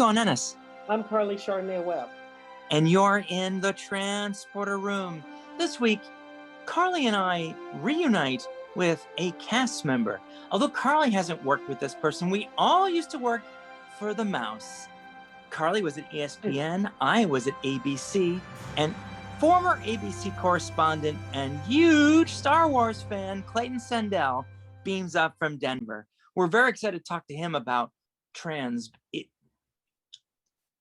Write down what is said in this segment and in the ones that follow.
Don Ennis. I'm Karleigh Chardonnay Webb. And you're in the transporter room. This week, Karleigh and I reunite with a cast member. Although Karleigh hasn't worked with this person, we all used to work for the Mouse. Karleigh was at ESPN, I was at ABC, and former ABC correspondent and huge Star Wars fan, Clayton Sandell, beams up from Denver. We're very excited to talk to him about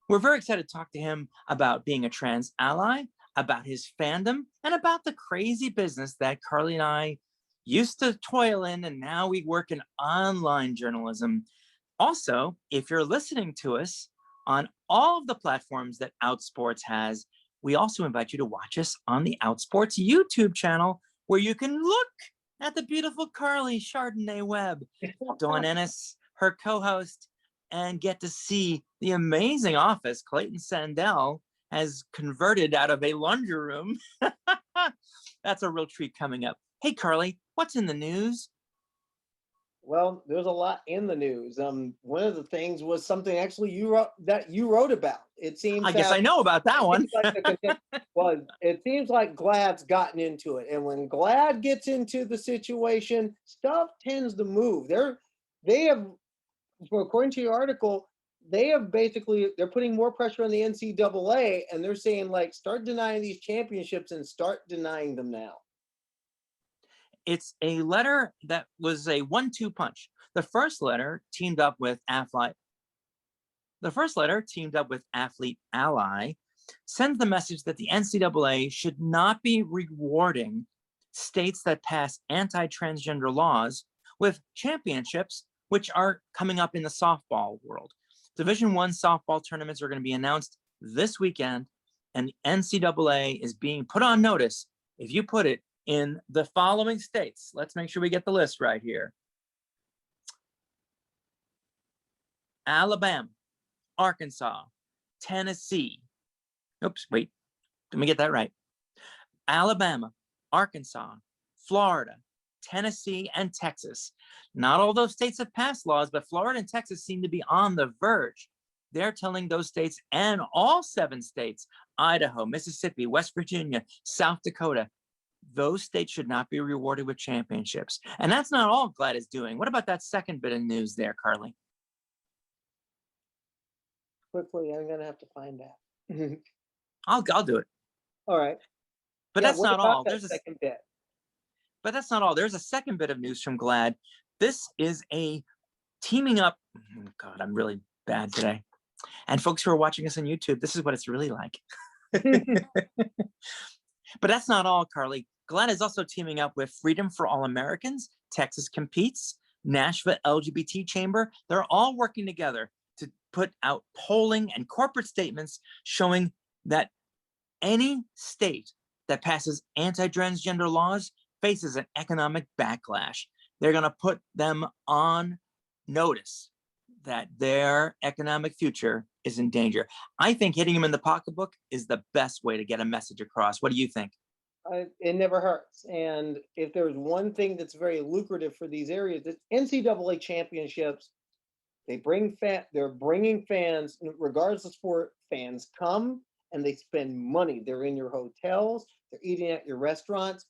We're very excited to talk to him about being a trans ally, about his fandom, and about the crazy business that Karleigh and I used to toil in, and now we work in online journalism. Also, if you're listening to us on all of the platforms that Outsports has, we also invite you to watch us on the Outsports YouTube channel, where you can look at the beautiful Karleigh Chardonnay Webb, Dawn Ennis, her co-host, and get to see the amazing office Clayton Sandell has converted out of a laundry room. That's a real treat coming up. Hey, Karleigh, what's in the news? Well, there's a lot in the news. One of the things was something actually you wrote about. It seems I guess I know about that one. It seems like GLAAD's gotten into it, and when GLAAD gets into the situation, stuff tends to move. They have, according to your article, they're putting more pressure on the NCAA, and they're saying, like, start denying these championships and start denying them now. It's a letter that was a 1-2 punch. The first letter teamed up with Athlete Ally, sends the message that the NCAA should not be rewarding states that pass anti-transgender laws with championships, which are coming up in the softball world. Division I softball tournaments are going to be announced this weekend, and the NCAA is being put on notice if you put it in the following states. Let's make sure we get the list right here. Alabama, Arkansas, Tennessee. Oops, wait, let me get that right. Alabama, Arkansas, Florida, Tennessee, and Texas. Not all those states have passed laws, but Florida and Texas seem to be on the verge. They're telling those states, and all 7 states, Idaho, Mississippi, West Virginia, South Dakota, those states should not be rewarded with championships. And that's not all GLAAD is doing. What about that second bit of news there, Karleigh? Quickly, I'm going to have to find that. I'll do it. All right. But that's not all. There's a second bit. But that's not all. There's a second bit of news from GLAAD. This is a teaming up. Oh God, I'm really bad today. And folks who are watching us on YouTube, this is what it's really like. But that's not all, Karleigh. GLAAD is also teaming up with Freedom for All Americans, Texas Competes, Nashville LGBT Chamber. They're all working together to put out polling and corporate statements showing that any state that passes anti-transgender laws faces an economic backlash. They're going to put them on notice that their economic future is in danger. I think hitting them in the pocketbook is the best way to get a message across. What do you think? It never hurts. And if there's one thing that's very lucrative for these areas, it's NCAA championships. They're bringing fans, regardless of sport. Fans come and they spend money. They're in your hotels. They're eating at your restaurants.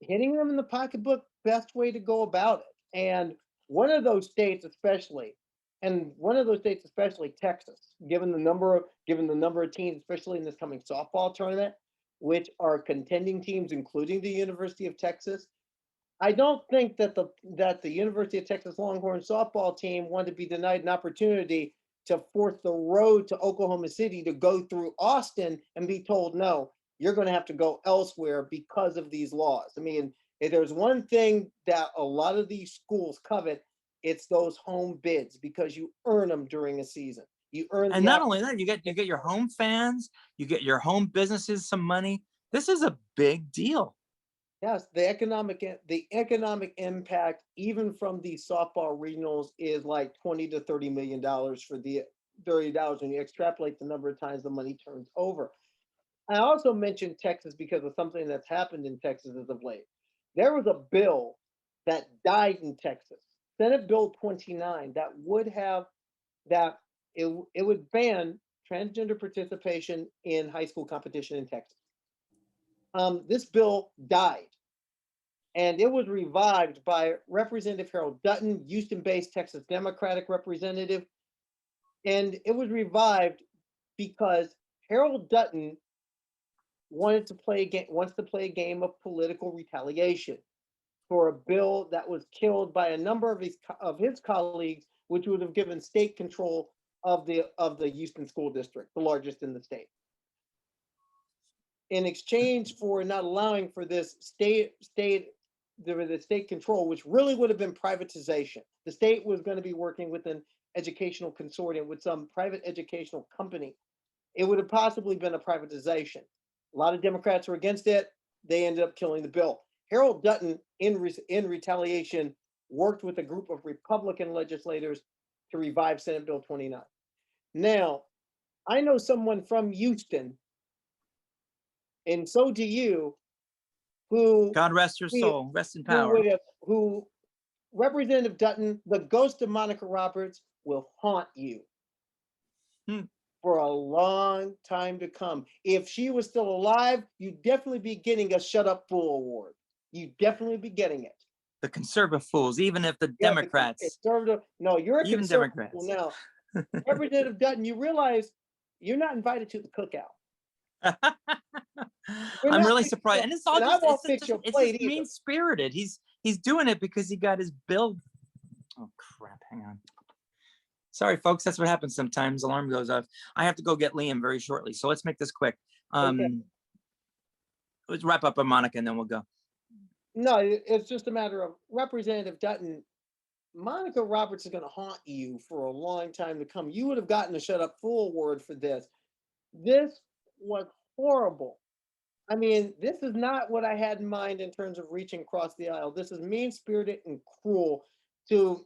Hitting them in the pocketbook, best way to go about it. And one of those states, especially Texas, given the number of teams, especially in this coming softball tournament, which are contending teams, including the University of Texas. I don't think that the University of Texas Longhorn softball team wanted to be denied an opportunity to force the road to Oklahoma City to go through Austin and be told, no, you're going to have to go elsewhere because of these laws. I mean, if there's one thing that a lot of these schools covet, it's those home bids, because you earn them during a season. You earn, and not only that, you get your home fans, you get your home businesses some money. This is a big deal. Yes, the economic impact, even from these softball regionals, is like $20 to $30 million for the $30 when you extrapolate the number of times the money turns over. I also mentioned Texas because of something that's happened in Texas as of late. There was a bill that died in Texas, Senate Bill 29, that it would ban transgender participation in high school competition in Texas. This bill died, and it was revived by Representative Harold Dutton, Houston-based Texas Democratic representative, and it was revived because Harold Dutton wants to play a game of political retaliation for a bill that was killed by a number of his colleagues, which would have given state control of the Houston school district, the largest in the state. In exchange for not allowing for this state control, which really would have been privatization. The state was going to be working with an educational consortium with some private educational company. It would have possibly been a privatization. A lot of Democrats were against it. They ended up killing the bill. Harold Dutton, in retaliation, worked with a group of Republican legislators to revive Senate Bill 29. Now, I know someone from Houston, and so do you, who God rest her soul, rest in power. who Representative Dutton, the ghost of Monica Roberts, will haunt you for a long time to come. If she was still alive, you'd definitely be getting a Shut Up Fool award. You'd definitely be getting it. The conservative fools, even if the Democrats. No, you're a even conservative Democrats. fool now. Representative Dutton, you realize you're not invited to the cookout. I'm really surprised, and it's all just mean spirited. He's doing it because he got his bill. Oh crap! Hang on. Sorry, folks. That's what happens sometimes. Alarm goes off. I have to go get Liam very shortly, so let's make this quick. Okay. Let's wrap up on Monica, and then we'll go. No, it's just a matter of Representative Dutton. Monica Roberts is going to haunt you for a long time to come. You would have gotten a Shut Up Fool award for this. This was horrible. I mean, this is not what I had in mind in terms of reaching across the aisle. This is mean-spirited and cruel to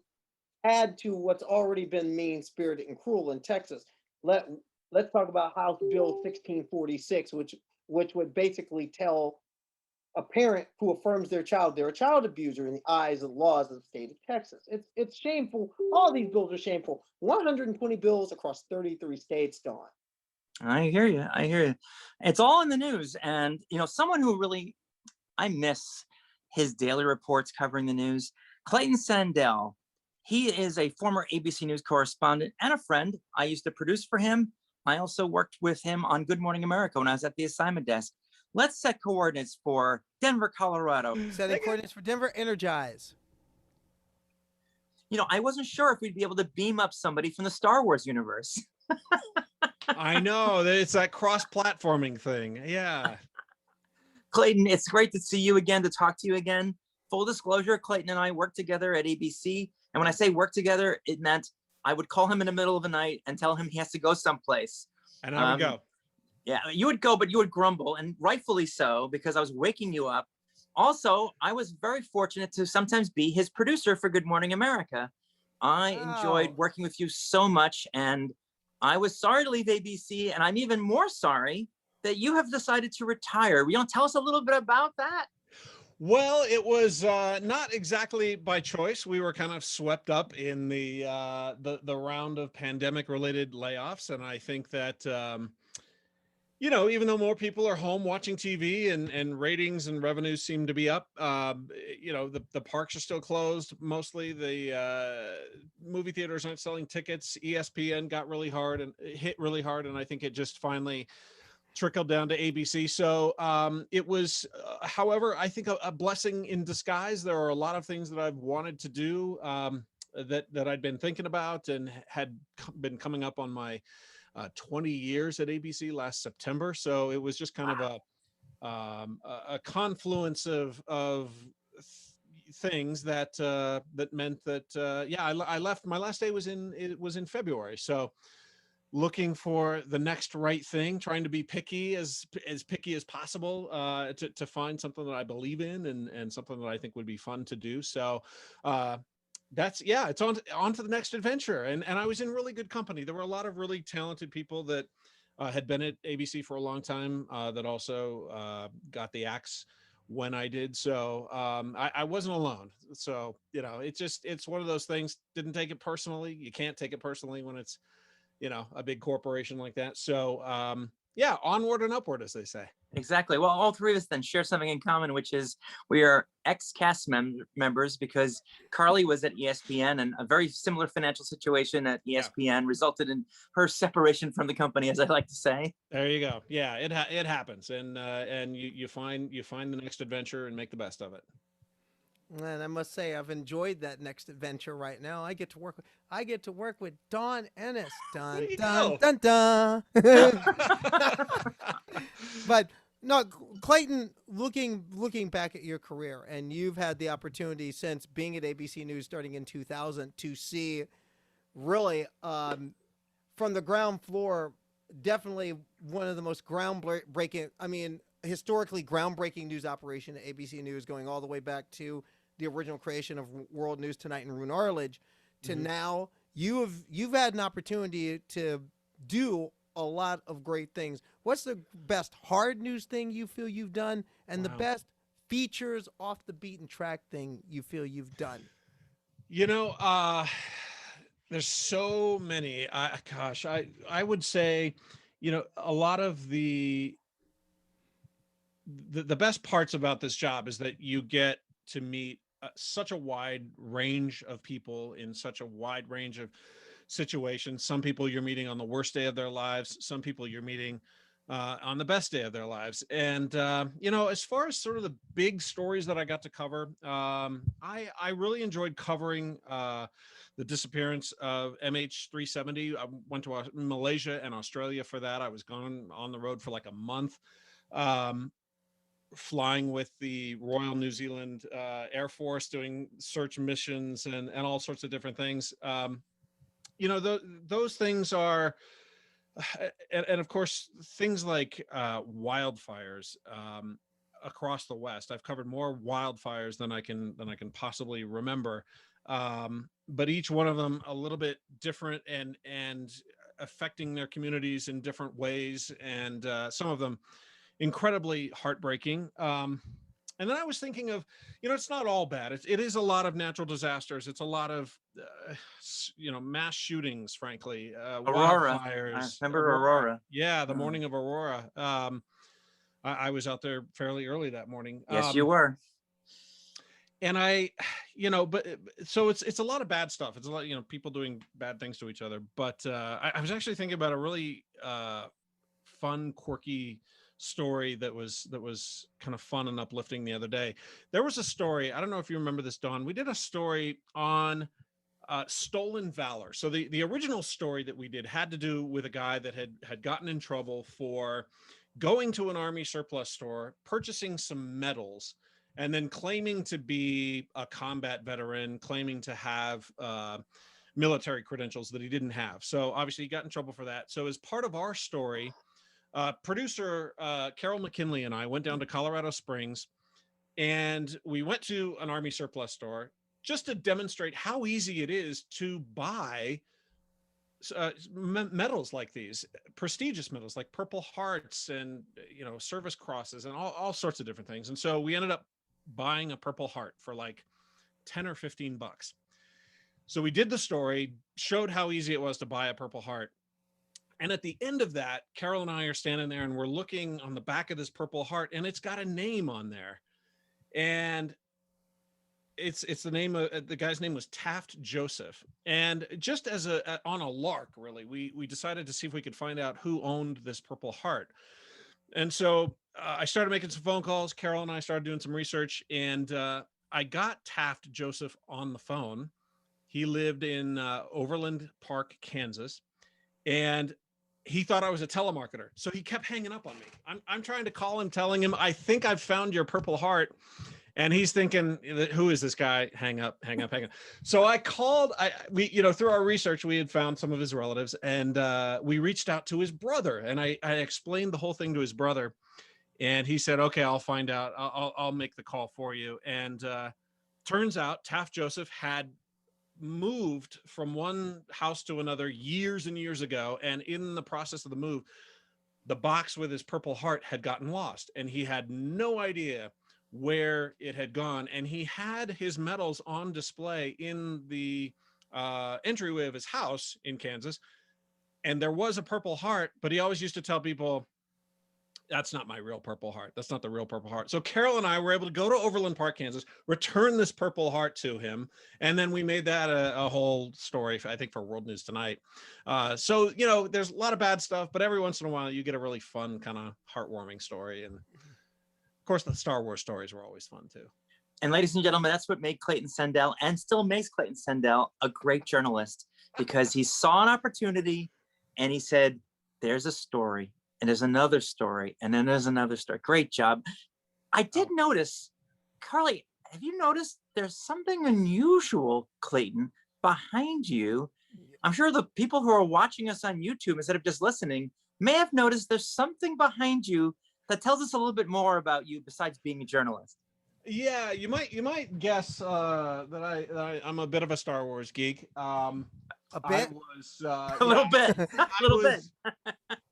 add to what's already been mean-spirited and cruel in Texas. Let's talk about House Bill 1646, which would basically tell a parent who affirms their child they're a child abuser in the eyes of the laws of the state of Texas. It's shameful. All these bills are shameful. 120 bills across 33 states gone. I hear you. I hear you. It's all in the news. And, someone who really, I miss his daily reports covering the news, Clayton Sandell. He is a former ABC News correspondent and a friend. I used to produce for him. I also worked with him on Good Morning America when I was at the assignment desk. Let's set coordinates for Denver, Colorado. Setting coordinates for Denver, energize. I wasn't sure if we'd be able to beam up somebody from the Star Wars universe. I know, it's that cross-platforming thing. Yeah. Clayton, it's great to see you again, to talk to you again. Full disclosure, Clayton and I worked together at ABC. And when I say work together, it meant I would call him in the middle of the night and tell him he has to go someplace. And I would go. Yeah, you would go, but you would grumble, and rightfully so, because I was waking you up. Also, I was very fortunate to sometimes be his producer for Good Morning America. I enjoyed working with you so much, and I was sorry to leave ABC, and I'm even more sorry that you have decided to retire. You want to tell us a little bit about that? Well, it was not exactly by choice. We were kind of swept up in the round of pandemic-related layoffs, and I think that even though more people are home watching TV and ratings and revenues seem to be up, the parks are still closed. Mostly the movie theaters aren't selling tickets. ESPN got really hard and hit really hard. And I think it just finally trickled down to ABC. So it was, however, I think a blessing in disguise. There are a lot of things that I've wanted to do that I'd been thinking about and had been coming up on my 20 years at ABC last September. So it was just kind of a confluence of things that meant that I left. My last day was in February. So looking for the next right thing, trying to be picky as picky as possible to find something that I believe in and something that I think would be fun to do. So it's on to the next adventure. And I was in really good company. There were a lot of really talented people that had been at ABC for a long time that also got the axe when I did. So I wasn't alone. So, it's one of those things. Didn't take it personally. You can't take it personally when it's, you know, a big corporation like that. So yeah, onward and upward, as they say. Exactly. Well, all three of us then share something in common, which is we are ex-cast members because Karleigh was at ESPN, and a very similar financial situation at ESPN resulted in her separation from the company, as I like to say. There you go. Yeah, it happens, and you find the next adventure and make the best of it. And I must say, I've enjoyed that next adventure right now. I get to work with Don Ennis. Dun dun dun dun. But no, Clayton, looking back at your career, and you've had the opportunity since being at ABC News starting in 2000 to see really from the ground floor, definitely one of the most groundbreaking, I mean, historically groundbreaking news operation at ABC News, going all the way back to the original creation of World News Tonight and Roone Arledge to now you've had an opportunity to do a lot of great things. What's the best hard news thing you feel you've done, and the best features off the beaten track thing you feel you've done? You know, there's so many. Gosh, I would say, you know, a lot of the best parts about this job is that you get to meet such a wide range of people in such a wide range of situations. Some people you're meeting on the worst day of their lives. Some people you're meeting on the best day of their lives. And, you know, as far as sort of the big stories that I got to cover, I really enjoyed covering the disappearance of Mh370. I went to Malaysia and Australia for that. I was gone on the road for like a month. Flying with the Royal New Zealand Air Force, doing search missions and all sorts of different things. You know, those things are, and of course, things like wildfires across the West. I've covered more wildfires than I can possibly remember, but each one of them a little bit different and affecting their communities in different ways, and some of them incredibly heartbreaking. And then I was thinking of, you know, it's not all bad. It is a lot of natural disasters. It's a lot of, you know, mass shootings, frankly, Aurora. wildfires. I remember Aurora. Yeah, the morning of Aurora. I was out there fairly early that morning. Yes, you were. And I, you know, but so it's a lot of bad stuff. It's a lot, you know, people doing bad things to each other. But I was actually thinking about a really fun, quirky story that was kind of fun and uplifting the other day. There was a story, I don't know if you remember this, Dawn. We did a story on stolen valor. So the original story that we did had to do with a guy that had gotten in trouble for going to an army surplus store, purchasing some medals, and then claiming to be a combat veteran, claiming to have military credentials that he didn't have. So obviously he got in trouble for that. So as part of our story, producer Carol McKinley and I went down to Colorado Springs, and we went to an army surplus store just to demonstrate how easy it is to buy medals like these, prestigious medals like Purple Hearts and, you know, service crosses and all sorts of different things. And so we ended up buying a Purple Heart for like 10 or 15 bucks. So we did the story, showed how easy it was to buy a Purple Heart. And at the end of that, Carol and I are standing there and we're looking on the back of this Purple Heart, and it's got a name on there. And it's the name of the guy's name was Taft Joseph. And just as on a lark, really, we decided to see if we could find out who owned this Purple Heart. And so I started making some phone calls. Carol and I started doing some research, and I got Taft Joseph on the phone. He lived in Overland Park, Kansas, and he thought I was a telemarketer. So he kept hanging up on me. I'm trying to call him, telling him, I think I've found your Purple Heart. And he's thinking, who is this guy? Hang up. So I called, we, you know, through our research, we had found some of his relatives, and we reached out to his brother, and I explained the whole thing to his brother, and he said, okay, I'll find out. I'll make the call for you. And turns out Taft Joseph had moved from one house to another years and years ago, and in the process of the move, the box with his Purple Heart had gotten lost, and he had no idea where it had gone. And he had his medals on display in the entryway of his house in Kansas, and there was a Purple Heart, but he always used to tell people, that's not my real Purple Heart. That's not the real Purple Heart. So Carol and I were able to go to Overland Park, Kansas, return this Purple Heart to him. And then we made that a whole story, I think, for World News Tonight. So, you know, there's a lot of bad stuff, but every once in a while you get a really fun kind of heartwarming story. And of course, the Star Wars stories were always fun too. And ladies and gentlemen, that's what made Clayton Sandell, and still makes Clayton Sandell, a great journalist, because he saw an opportunity and he said, there's a story. And there's another story, and then there's another story. Great job. I did notice, Karleigh, have you noticed there's something unusual, Clayton, behind you? I'm sure the people who are watching us on YouTube, instead of just listening, may have noticed there's something behind you that tells us a little bit more about you besides being a journalist. Yeah, you might guess that I'm a bit of a Star Wars geek. A bit? I was, A little bit. A little bit.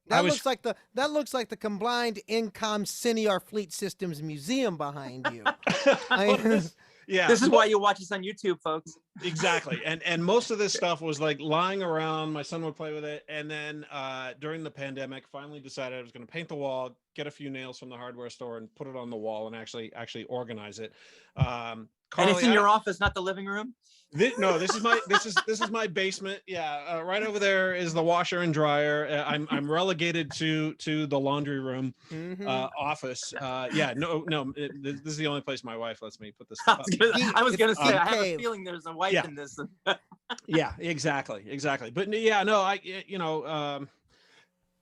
That looks like the combined Incom Cinear Fleet Systems Museum behind you. Yeah, this is why you watch us on YouTube, folks. Exactly. And most of this stuff was like lying around. My son would play with it, and then during the pandemic, finally decided I was going to paint the wall, get a few nails from the hardware store, and put it on the wall, and actually organize it. And it's in your office, not the living room. No, this is my basement. Yeah, right over there is the washer and dryer. I'm relegated to the laundry room office. Yeah, this is the only place my wife lets me put this stuff. I was gonna say, I have a feeling there's a wife in this. Yeah, exactly. But yeah, no,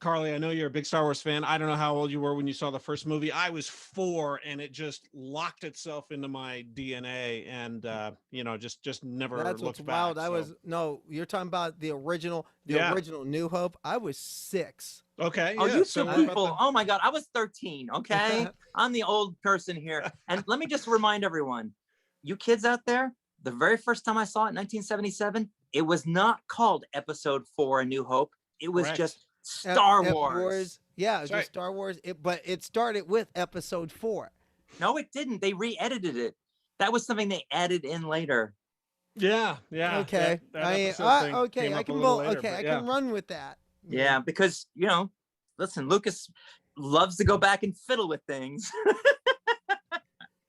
Karleigh, I know you're a big Star Wars fan. I don't know how old you were when you saw the first movie. I was 4, and it just locked itself into my DNA, and just never looked back. Wild. You're talking about the original New Hope. I was 6. Okay. Oh, yeah, you two people. Oh my God, I was 13. Okay, I'm the old person here. And let me just remind everyone, you kids out there, the very first time I saw it in 1977, it was not called Episode 4: A New Hope. It was just Star Wars. Yeah, it was just Star Wars. But it started with Episode 4. No, it didn't. They re-edited it. That was something they added in later. Yeah. Okay. I can run with that. Yeah, because listen, Lucas loves to go back and fiddle with things.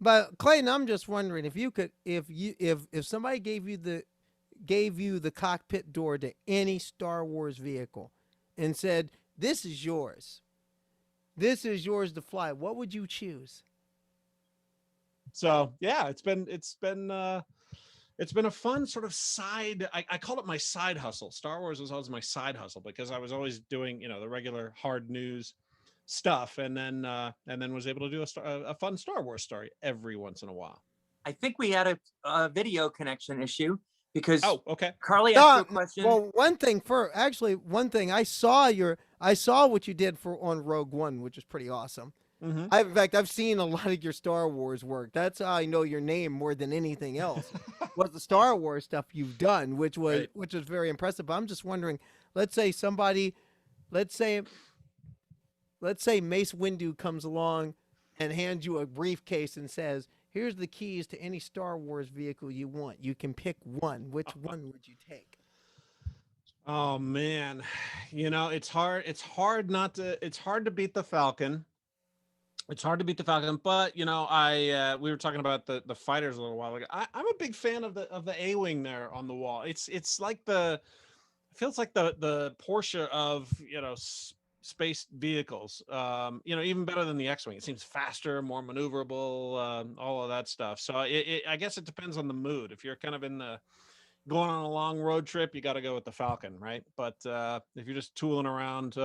But Clayton, I'm just wondering if somebody gave you the cockpit door to any Star Wars vehicle and said, this is yours to fly, what would you choose? So yeah, it's been a fun sort of side. I call it my side hustle. Star Wars was always my side hustle because I was always doing the regular hard news stuff, and then was able to do a fun Star Wars story every once in a while. I think we had a video connection issue because okay. Karleigh asked you a question. Well, one thing I saw what you did on Rogue One, which is pretty awesome. Mm-hmm. In fact, I've seen a lot of your Star Wars work. That's how I know your name more than anything else. Was the Star Wars stuff you've done, which was very impressive. But I'm just wondering, let's say Mace Windu comes along and hands you a briefcase and says, here's the keys to any Star Wars vehicle you want. You can pick one. Which one would you take? Oh man, it's hard to beat the Falcon. It's hard to beat the Falcon, but we were talking about the fighters a little while ago. I'm a big fan of the A-wing there on the wall. It's like it feels like the Porsche of space vehicles. Even better than the X-wing. It seems faster, more maneuverable, all of that stuff. So I guess it depends on the mood. If you're kind of going on a long road trip, you got to go with the Falcon, right? But if you're just tooling around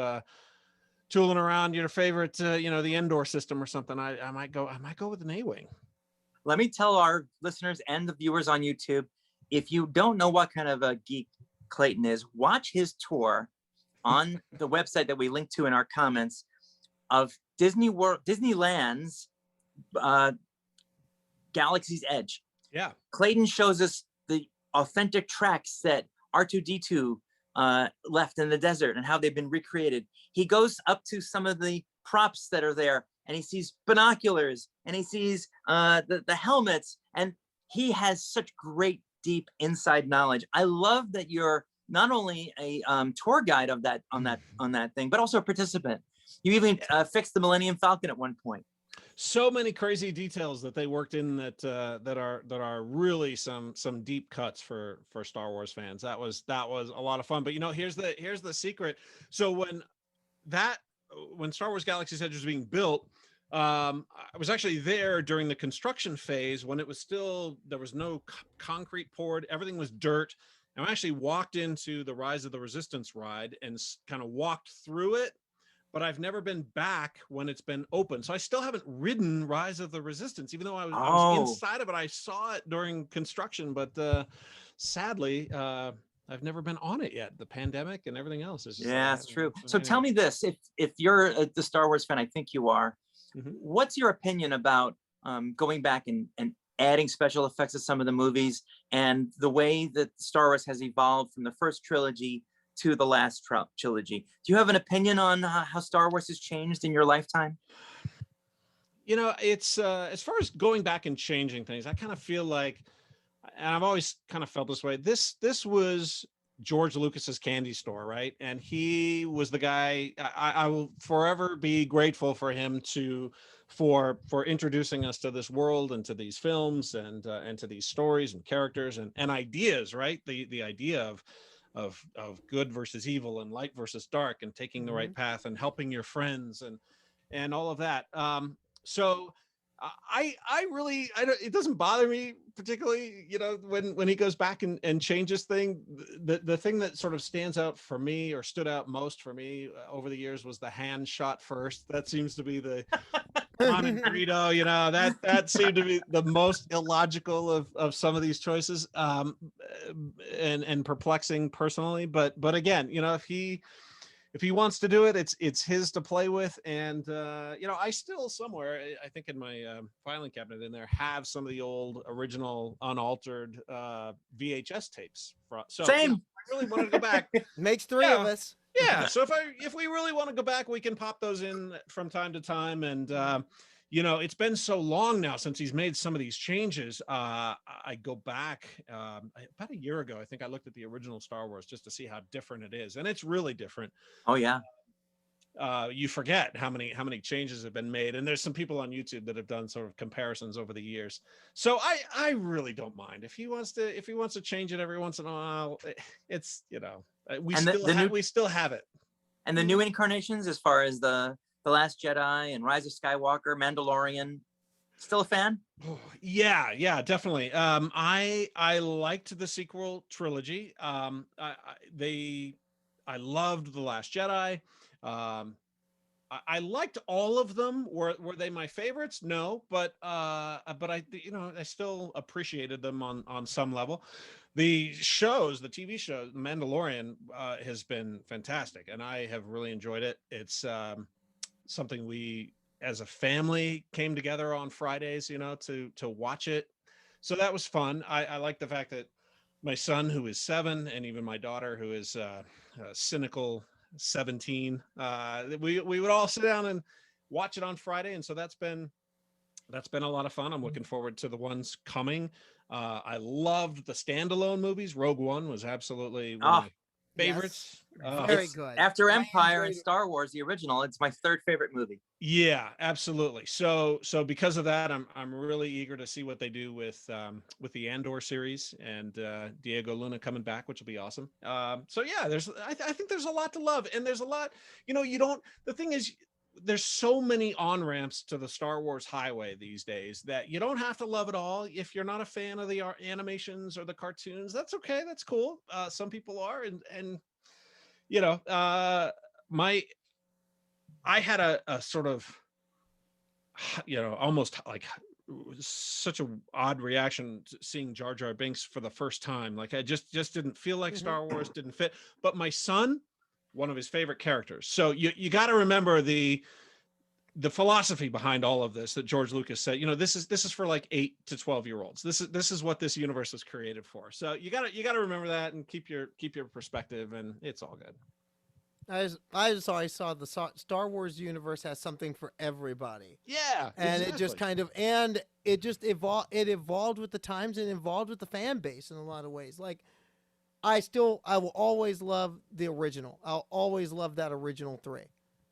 your favorite, the Endor system or something, I might go with an A-wing. Let me tell our listeners and the viewers on YouTube, if you don't know what kind of a geek Clayton is, watch his tour on the website that we link to in our comments of Disneyland's Galaxy's Edge. Yeah. Clayton shows us the authentic tracks that R2-D2 left in the desert and how they've been recreated. He goes up to some of the props that are there and he sees binoculars and he sees the helmets, and he has such great deep inside knowledge. I love that you're not only a tour guide of that on that thing, but also a participant. You even fixed the Millennium Falcon at one point. So many crazy details that they worked in that are really some deep cuts for Star Wars fans. That was a lot of fun. But here's the secret. So when Star Wars Galaxy's Edge was being built, I was actually there during the construction phase when it was still, there was no concrete poured, everything was dirt. And I actually walked into the Rise of the Resistance ride and kind of walked through it, but I've never been back when it's been open. So I still haven't ridden Rise of the Resistance, even though I was inside of it. I saw it during construction, but sadly, I've never been on it yet. The pandemic and everything else is just that's true. So tell me this, if you're the Star Wars fan, I think you are, what's your opinion about going back and adding special effects to some of the movies and the way that Star Wars has evolved from the first trilogy to the last trilogy? Do you have an opinion on how Star Wars has changed in your lifetime? It's as far as going back and changing things, I kind of feel like, and I've always kind of felt this way, this was George Lucas's candy store, right? And he was the guy. I will forever be grateful for him for introducing us to this world and to these films and to these stories and characters and ideas, right? The idea of good versus evil and light versus dark and taking the right path and helping your friends and all of that. So I really, it doesn't bother me particularly, when he goes back and changes thing. The thing that sort of stands out for me, or stood out most for me over the years, was the hand shot first. That seems to be the Han and Greedo, that seemed to be the most illogical of some of these choices, and perplexing personally. But again, if he wants to do it, it's his to play with. And I still somewhere, I think in my filing cabinet in there, have some of the old original unaltered VHS tapes. So Same. I really wanted to go back. Makes three of us. Yeah. So if we really want to go back, we can pop those in from time to time. And it's been so long now since he's made some of these changes. I go back about a year ago. I think I looked at the original Star Wars just to see how different it is, and it's really different. Oh yeah. You forget how many changes have been made, and there's some people on YouTube that have done sort of comparisons over the years. So I really don't mind if he wants to change it every once in a while. It's we still have it. And the new incarnations, as far as the Last Jedi and Rise of Skywalker, Mandalorian, still a fan? Yeah, definitely. I liked the sequel trilogy. I loved The Last Jedi. I liked all of them. Were they my favorites? No, but I still appreciated them on some level. The TV show, Mandalorian, has been fantastic, and I have really enjoyed it. It's something we as a family came together on Fridays, to watch it. So that was fun. I like the fact that my son, who is 7, and even my daughter, who is cynical 17, we would all sit down and watch it on Friday. And so that's been a lot of fun. I'm looking forward to the ones coming. I loved the standalone movies. Rogue One was absolutely one of my favorites. Yes. Very good. After Empire and Star Wars, the original, it's my 3rd favorite movie. Yeah, absolutely. So because of that, I'm really eager to see what they do with the Andor series and Diego Luna coming back, which will be awesome. So yeah, I think there's a lot to love, and there's a lot, the thing is, there's so many on-ramps to the Star Wars highway these days that you don't have to love it all. If you're not a fan of the animations or the cartoons, that's okay. That's cool. Some people are. And I had a sort of, almost like such an odd reaction to seeing Jar Jar Binks for the first time. Like I just didn't feel like Star Wars didn't fit. But my son, one of his favorite characters. So you got to remember the philosophy behind all of this, that George Lucas said, this is for like 8 to 12-year-olds. This is what this universe was created for. So you got to remember that and keep your perspective, and it's all good. I just always saw the Star Wars universe has something for everybody. Yeah, and exactly. it just kind of it evolved with the times and evolved with the fan base in a lot of ways. Like I will always love the original. I'll always love that original 3.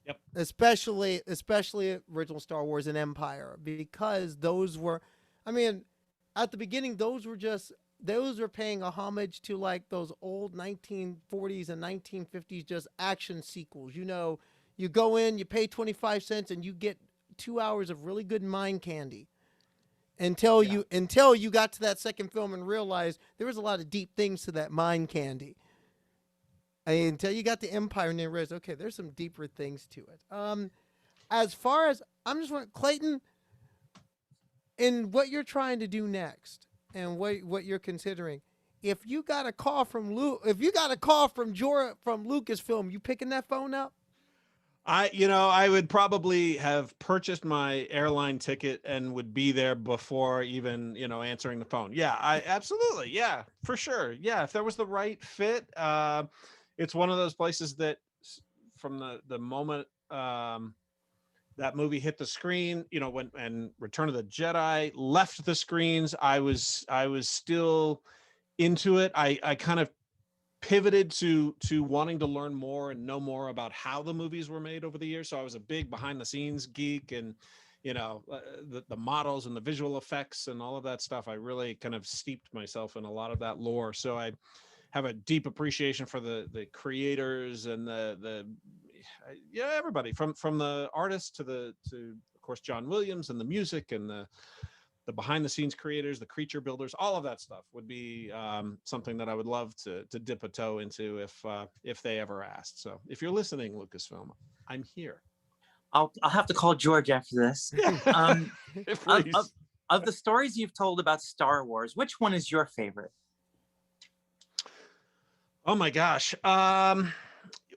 Yep. Especially original Star Wars and Empire, because those were, I mean, at the beginning, those were paying a homage to like those old 1940s and 1950s just action sequels. You know, you go in, you pay 25 cents, and you get 2 hours of really good mind candy. Until you got to that second film and realized there was a lot of deep things to that mind candy. Until you got to Empire and you realized, okay, there's some deeper things to it. As far as I'm just wondering, Clayton, in what you're trying to do next and what you're considering, if you got a call from from Lucasfilm, you picking that phone up? I would probably have purchased my airline ticket and would be there before even, answering the phone. Yeah, I absolutely. Yeah, for sure. Yeah. If there was the right fit, it's one of those places that from the moment, that movie hit the screen, and Return of the Jedi left the screens, I was still into it. I kind of pivoted to wanting to learn more and know more about how the movies were made over the years. So I was a big behind the scenes geek, and the models and the visual effects and all of that stuff. I really kind of steeped myself in a lot of that lore. So I have a deep appreciation for the creators and everybody from the artists to of course John Williams, and the music and the behind the scenes creators, the creature builders, all of that stuff would be something that I would love to dip a toe into if they ever asked. So if you're listening, Lucasfilm, I'm here. I'll have to call George after this. Of the stories you've told about Star Wars, which one is your favorite? Oh my gosh.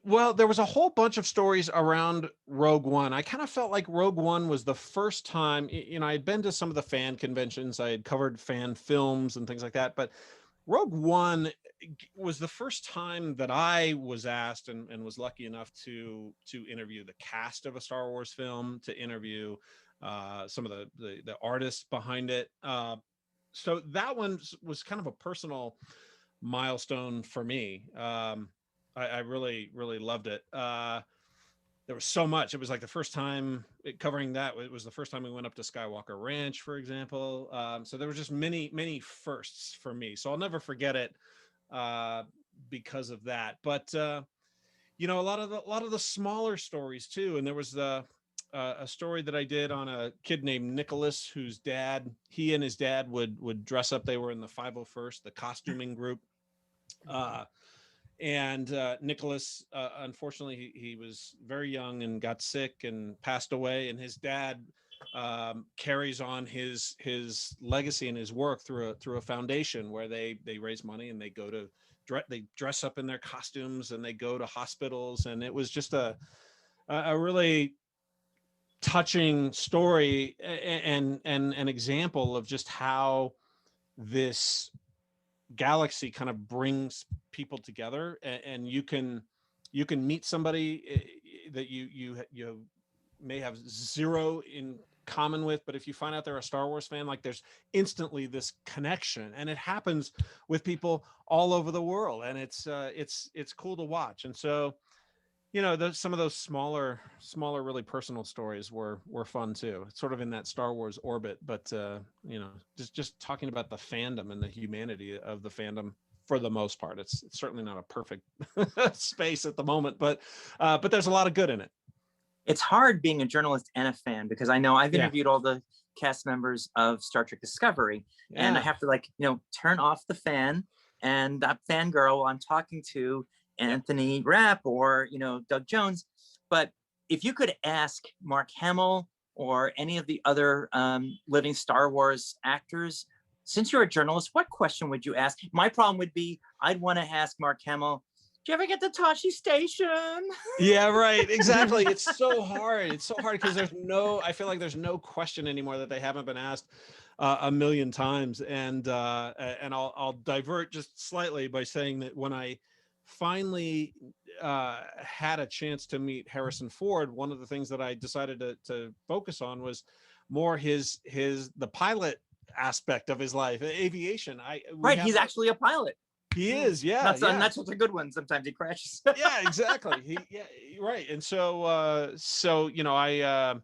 Well, there was a whole bunch of stories around Rogue One. I kind of felt like Rogue One was the first time, I had been to some of the fan conventions, I had covered fan films and things like that, but Rogue One was the first time that I was asked and was lucky enough to interview the cast of a Star Wars film, to interview some of the artists behind it. So that one was kind of a personal milestone for me. I really, really loved it. There was so much. It was like the first time covering that. It was the first time we went up to Skywalker Ranch, for example. So there were just many, many firsts for me. So I'll never forget it because of that. But a lot of the smaller stories too. And there was a story that I did on a kid named Nicholas, whose dad, he and his dad would dress up. They were in the 501st, the costuming group. And Nicholas, unfortunately, he was very young and got sick and passed away. And his dad carries on his legacy and his work through a foundation where they raise money and they go to they dress up in their costumes and they go to hospitals. And it was just a really touching story and an example of just how this galaxy kind of brings people together, and you can meet somebody that you may have zero in common with, but if you find out they're a Star Wars fan, like there's instantly this connection, and it happens with people all over the world, and it's cool to watch. And so some of those smaller really personal stories were fun too. It's sort of in that Star Wars orbit, but just talking about the fandom and the humanity of the fandom for the most part. It's certainly not a perfect space at the moment, but there's a lot of good in it. It's hard being a journalist and a fan, because I know I've interviewed all the cast members of Star Trek Discovery, and I have to turn off the fan and that fangirl I'm talking to, Anthony Rapp or Doug Jones. But if you could ask Mark Hamill or any of the other living Star Wars actors, since you're a journalist, what question would you ask? My problem would be, I'd want to ask Mark Hamill, do you ever get to Tosche Station? Yeah, right. Exactly. It's so hard. It's so hard because I feel like there's no question anymore that they haven't been asked a million times. And I'll divert just slightly by saying that when I finally had a chance to meet Harrison Ford, one of the things that I decided to focus on was more the pilot aspect of his life, aviation. Right, he's actually a pilot. He is, yeah. Not yeah. not such a good one. Sometimes he crashes. Yeah, exactly. Yeah, right. And so you know, I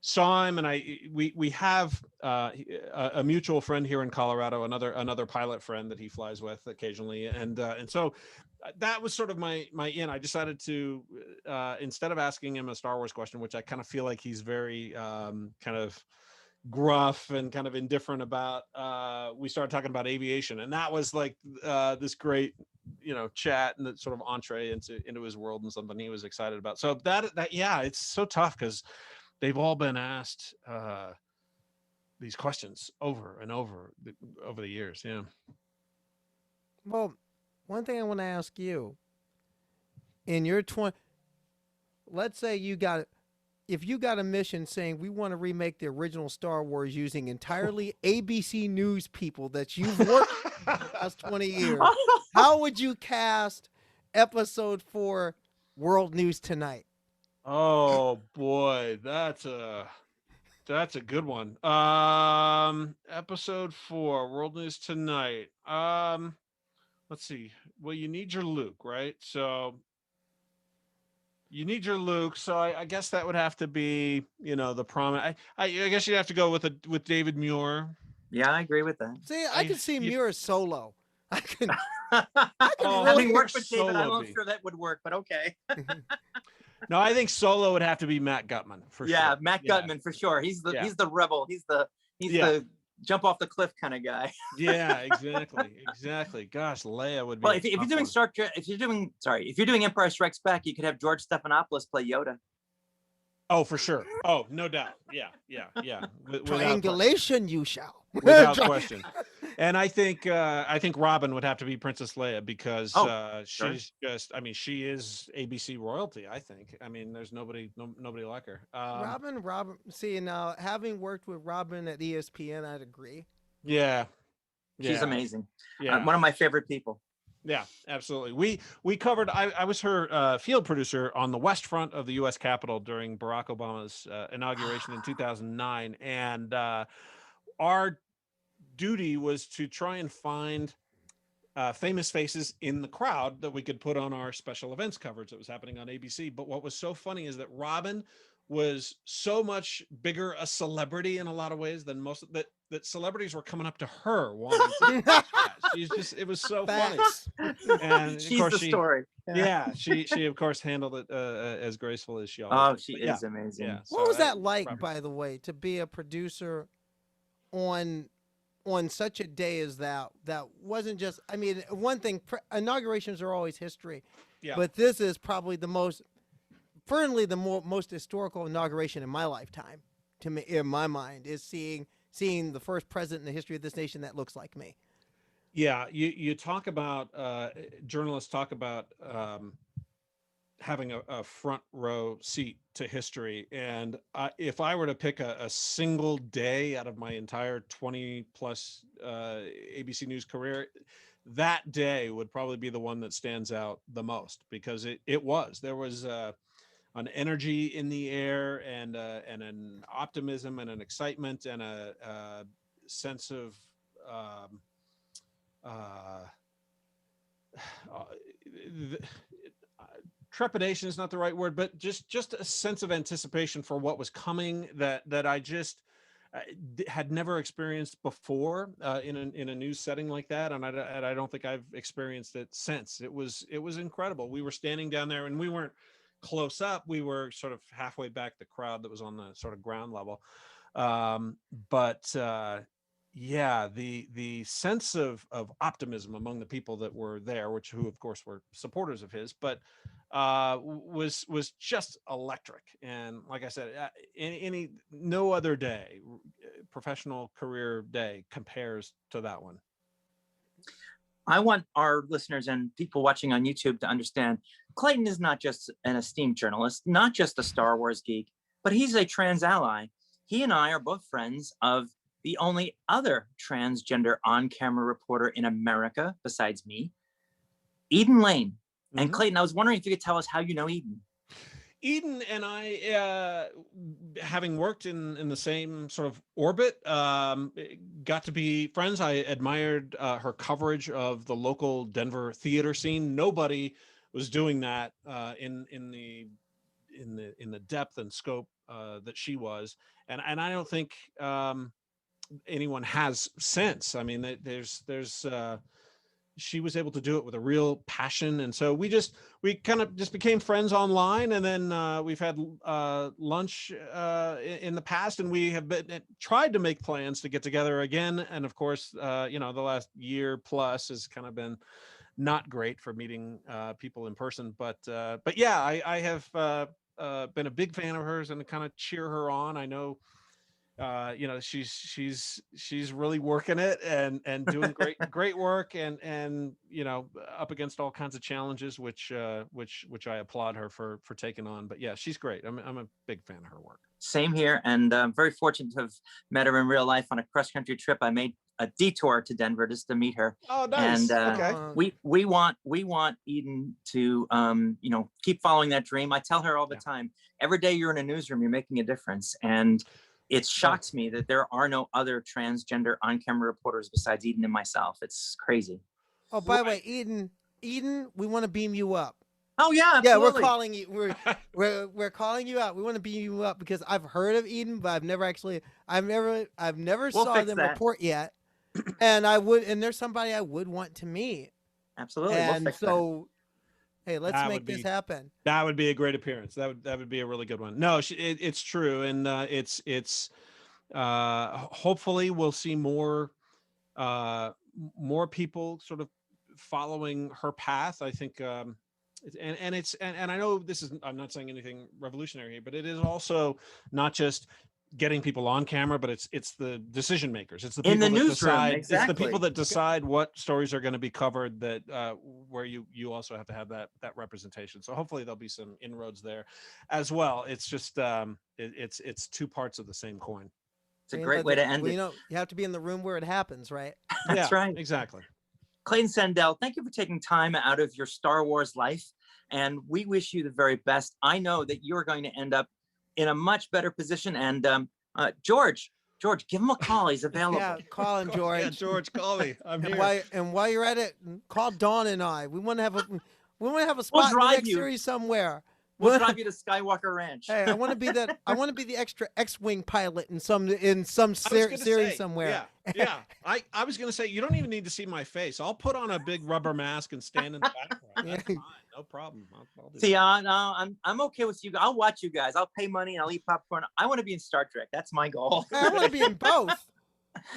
saw him, and we have a mutual friend here in Colorado, another pilot friend that he flies with occasionally, and so that was sort of my in. I decided to instead of asking him a Star Wars question, which I kind of feel like he's very kind of gruff and kind of indifferent about, we started talking about aviation, and that was like this great, you know, chat and that sort of entree into his world and something he was excited about. So that yeah, it's so tough because they've all been asked these questions over and over the years. Yeah. Well, one thing I want to ask you, in your 20, let's say if you got a mission saying we want to remake the original Star Wars using entirely ABC News people that you've worked with for the last 20 years, how would you cast episode 4 World News Tonight? Oh boy, that's a good one. Episode 4, World News Tonight. Let's see. Well, you need your Luke, right? So you need your Luke. So I guess that would have to be, you know, the prominent. I guess you'd have to go with David Muir. Yeah, I agree with that. See, I could see Muir Solo. I can Oh, really Having worked with David, I'm Solo not sure that would work, but okay. No, I think Solo would have to be Matt Gutman for sure. Yeah, Matt Gutman for sure. He's the rebel. He's the jump off the cliff kind of guy. Yeah, exactly. Gosh, Leia would be. Well, if you're doing Star Trek, if you're doing Empire Strikes Back, you could have George Stephanopoulos play Yoda. Oh, for sure. Oh, no doubt. Yeah. triangulation you shall. Without question. And I think Robin would have to be Princess Leia because she's just, I mean, she is ABC royalty, I think. I mean, there's nobody like her. Robin, see, now having worked with Robin at ESPN, I'd agree. Yeah. She's amazing. Yeah. One of my favorite people. Yeah, absolutely. We covered, I was her field producer on the West Front of the U.S. Capitol during Barack Obama's inauguration in 2009. And our duty was to try and find famous faces in the crowd that we could put on our special events coverage that was happening on ABC. But what was so funny is that Robin was so much bigger a celebrity in a lot of ways than most that celebrities were coming up to her wanting to she's just, it was so funny. And she's of course the story. She of course handled it as graceful as she always she is amazing. Yeah, what was that like, by the way, to be a producer on such a day as that wasn't just, I mean, one thing, inaugurations are always history, but this is probably the most historical inauguration in my lifetime, to me, in my mind, is seeing the first president in the history of this nation that looks like me. Yeah, you talk about, journalists talk about having a front row seat to history. And if I were to pick a single day out of my entire 20 plus ABC News career, that day would probably be the one that stands out the most, because there was an energy in the air and an optimism and an excitement and a sense of trepidation is not the right word, but just a sense of anticipation for what was coming that I just had never experienced before in a news setting like that, and I don't think I've experienced it since. It was incredible. We were standing down there, and we weren't close up. We were sort of halfway back the crowd that was on the sort of ground level, but yeah, the sense of optimism among the people that were there, who of course were supporters of his, but was just electric. And like I said, no other day, professional career day, compares to that one. I want our listeners and people watching on YouTube to understand Clayton is not just an esteemed journalist, not just a Star Wars geek, but he's a trans ally. He and I are both friends of the only other transgender on-camera reporter in America besides me, Eden Lane. And Clayton, I was wondering if you could tell us how you know Eden. Eden and I, having worked in the same sort of orbit, got to be friends. I admired her coverage of the local Denver theater scene. Nobody was doing that in the depth and scope that she was, and I don't think anyone has since. I mean, there's she was able to do it with a real passion, and so we kind of just became friends online, and then we've had lunch in the past, and we have tried to make plans to get together again. And of course, the last year plus has kind of been not great for meeting people in person, but yeah, I have been a big fan of hers and kind of cheer her on. I know she's really working it and doing great work, and up against all kinds of challenges, which I applaud her for taking on. But yeah, she's great. I'm a big fan of her work. Same here, and I'm very fortunate to have met her in real life on a cross-country trip. I made a detour to Denver just to meet her. Oh, nice. And Okay. we want Eden to keep following that dream. I tell her all the time, every day you're in a newsroom, you're making a difference. And it shocks me that there are no other transgender on-camera reporters besides Eden and myself. It's crazy. Oh, by the way, Eden, we want to beam you up. Oh yeah, absolutely. Yeah, we're calling you. We're calling you out. We want to beam you up because I've heard of Eden, but I've never saw them report yet. And and there's somebody I would want to meet. Absolutely. And so, hey, let's make this happen. That would be a great appearance. That would be a really good one. No, it's true, and it's hopefully we'll see more people sort of following her path. I think. And I know I'm not saying anything revolutionary here, but it is also not just getting people on camera, but it's the decision makers. It's the people that decide. Exactly. It's the people that decide what stories are going to be covered. That where you also have to have that representation. So hopefully there'll be some inroads there as well. It's just it's two parts of the same coin. It's a great way to end it. You have to be in the room where it happens, right? That's right. Exactly. Clayton Sandell, thank you for taking time out of your Star Wars life, and we wish you the very best. I know that you're going to end up in a much better position. And George, give him a call. He's available. Yeah, call him, George. Yeah, George, call me. I'm here. And while you're at it, call Dawn and I. We want to have a spot in the next series somewhere. We'll drive you to Skywalker Ranch. Hey, I want to be that. I want to be the extra X-wing pilot in some series somewhere. Yeah. I was going to say, you don't even need to see my face. I'll put on a big rubber mask and stand in the background. That's fine. No problem. I'll do see, I'm okay with you. I'll watch you guys. I'll pay money and I'll eat popcorn. I want to be in Star Trek. That's my goal. I want to be in both.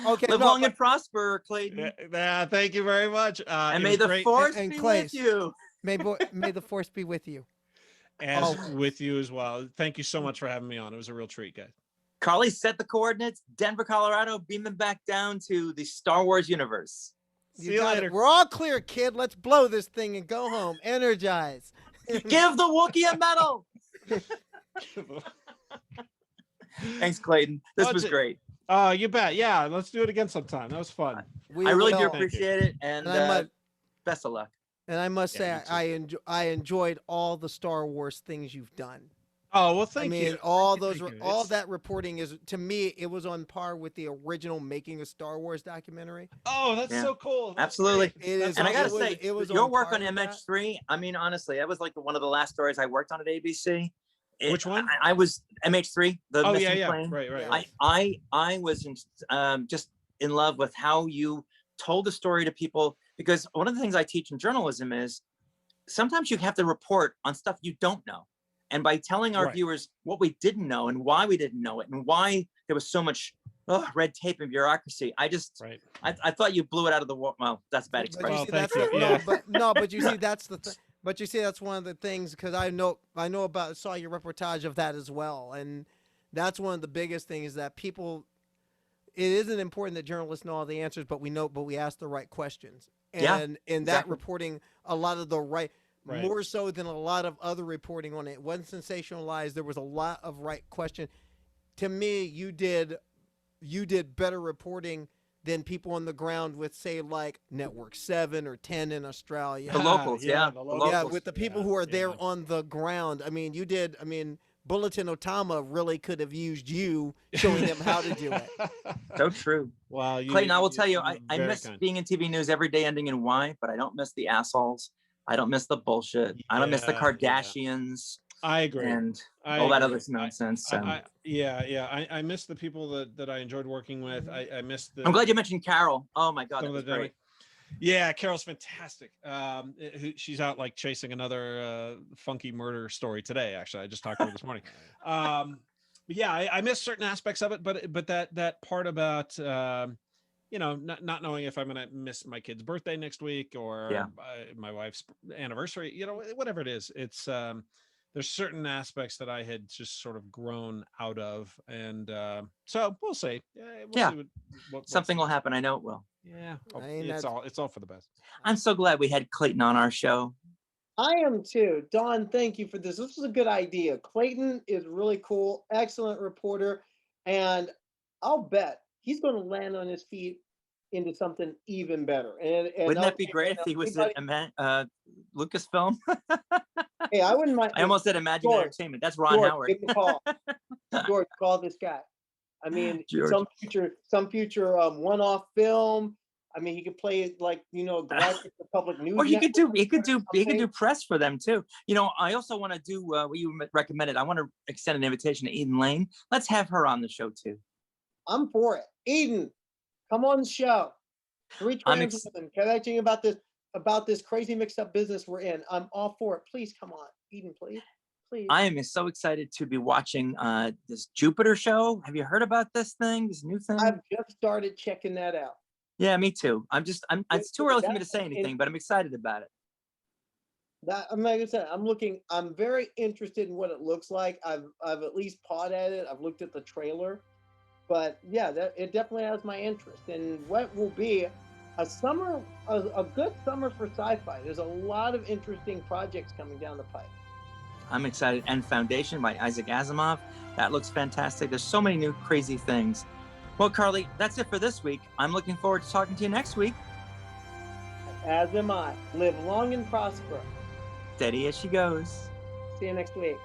Okay. Live long and prosper, Clayton. Yeah, thank you very much. And may the force be with you. May the force be with you. With you as well. Thank you so much for having me on. It was a real treat, guys. Karleigh set the coordinates. Denver, Colorado. Beam them back down to the Star Wars universe. See you later. We're all clear, kid. Let's blow this thing and go home. Energize. Give the Wookiee a medal. Thanks, Clayton. This was great. Oh, you bet. Yeah, let's do it again sometime. That was fun. I really do appreciate it, and best of luck. And I must say, I enjoyed all the Star Wars things you've done. Oh, well, thank you. All that reporting is, to me, it was on par with the original Making a Star Wars documentary. Oh, that's so cool. That's absolutely. It is. And I gotta say, your work on MH3. I mean, honestly, that was like one of the last stories I worked on at ABC. Which one? I was MH3. The missing plane. Right. I was just in love with how you told the story to people, because one of the things I teach in journalism is sometimes you have to report on stuff you don't know. And by telling our viewers what we didn't know and why we didn't know it and why there was so much red tape and bureaucracy, I thought you blew it out of the water. Well, that's a bad expression. But you see, that's the thing. But you see, that's one of the things, because I saw your reportage of that as well. And that's one of the biggest things, is that people, it isn't important that journalists know all the answers, but we ask the right questions. And in that reporting, a lot of the more so than a lot of other reporting on it. It wasn't sensationalized. There was a lot of right question. To me, you did better reporting than people on the ground with, say, like Network 7 or 10 in Australia. The locals, yeah. the The locals. Yeah, locals. with the people who are there on the ground. I mean, Bulletin Otama really could have used you showing them how to do it. So true. Wow, Clayton, I will tell you, you're I very miss kind. being in TV news every day ending in Y, but I don't miss the assholes. I don't miss the bullshit. I don't miss the Yeah, Kardashians I agree. and I all that agree. other nonsense. So. I miss the people that I enjoyed working with. I miss the. I'm glad you mentioned Carol. Oh my God, some that of was the great. Yeah, Carol's fantastic. She's out like chasing another funky murder story today. Actually, I just talked to her this morning. But yeah, I miss certain aspects of it, but that part about not knowing if I'm going to miss my kid's birthday next week or my wife's anniversary, whatever it is, it's there's certain aspects that I had just sort of grown out of, and so we'll see. We'll see what something will happen. I know it will. Yeah, I mean, it's all for the best. I'm so glad we had Clayton on our show. I am too. Don, thank you for this. This was a good idea. Clayton is really cool, excellent reporter, and I'll bet he's going to land on his feet into something even better. And Wouldn't that be great if he was at Lucasfilm? Hey, I wouldn't mind. I almost said Imagine George, Entertainment. That's Ron George, Howard. give him a call. George, call this guy. I mean, George. some future one-off film. I mean, he could play it like Galactic Republic News. Or he could Network do press for them too. I also want to do what you recommended. I want to extend an invitation to Eden Lane. Let's have her on the show too. I'm for it. Eden, come on the show. 3 trans women connecting about this crazy mixed up business we're in. I'm all for it. Please come on, Eden, please. I am so excited to be watching this Jupiter show. Have you heard about this thing? This new thing? I've just started checking that out. Yeah, me too. It's too early for me to say anything, but I'm excited about it. Like I said, I'm very interested in what it looks like. I've at least pawed at it. I've looked at the trailer, but yeah, it definitely has my interest. And what will be a good summer for sci-fi. There's a lot of interesting projects coming down the pipe. I'm excited. And Foundation by Isaac Asimov. That looks fantastic. There's so many new crazy things. Well, Karleigh, that's it for this week. I'm looking forward to talking to you next week. As am I. Live long and prosper. Steady as she goes. See you next week.